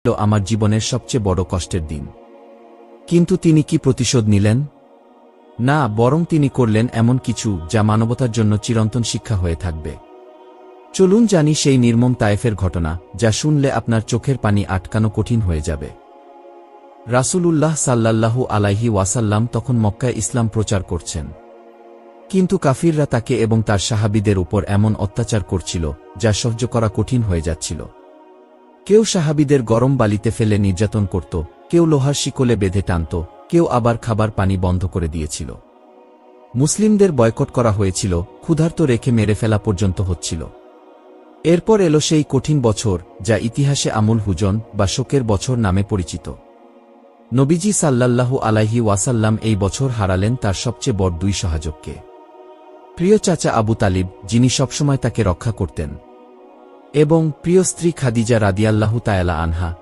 আমার জীবনের সবচেয়ে বড় কষ্টের দিন। কিন্তু তিনি কি প্রতিশোধ নিলেন? না, বরং তিনি করলেন এমন কিছু যা মানবতার জন্য চিরন্তন শিক্ষা হয়ে থাকবে। চলুন জানি সেই নির্মম তায়েফের ঘটনা, যা শুনলে আপনার চোখের পানি আটকানো কঠিন হয়ে যাবে। রাসূলুল্লাহ সাল্লাল্লাহু আলাইহি ওয়াসাল্লাম তখন মক্কায় ইসলাম প্রচার করছেন। কিন্তু কাফিররা তাকে এবং তার সাহাবীদের উপর এমন অত্যাচার করছিল যা সহ্য করা কঠিন হয়ে যাচ্ছিল। কেউ সাহাবীদের গরম বালিতে ফেলে নির্যাতন করত, কেউ লোহার শিকলে বেঁধে টানত, কেউ আবার খাবার পানি বন্ধ করে দিয়েছিল। মুসলিমদের বয়কট করা হয়েছিল, ক্ষুধার্ত রেখে মেরে ফেলা পর্যন্ত হচ্ছিল। এরপর এলো সেই কঠিন বছর যা ইতিহাসে আমুল হুজন বা শোকের বছর নামে পরিচিত। নবীজি সাল্লাল্লাহু আলাইহি ওয়াসাল্লাম এই বছর হারালেন তার সবচেয়ে বড় দুই সহায়ককে। প্রিয় চাচা আবু তালিব, যিনি সবসময় তাকে রক্ষা করতেন, এবং প্রিয় স্ত্রী খাদিজা রাদিয়াল্লাহু তাআলা আনহা,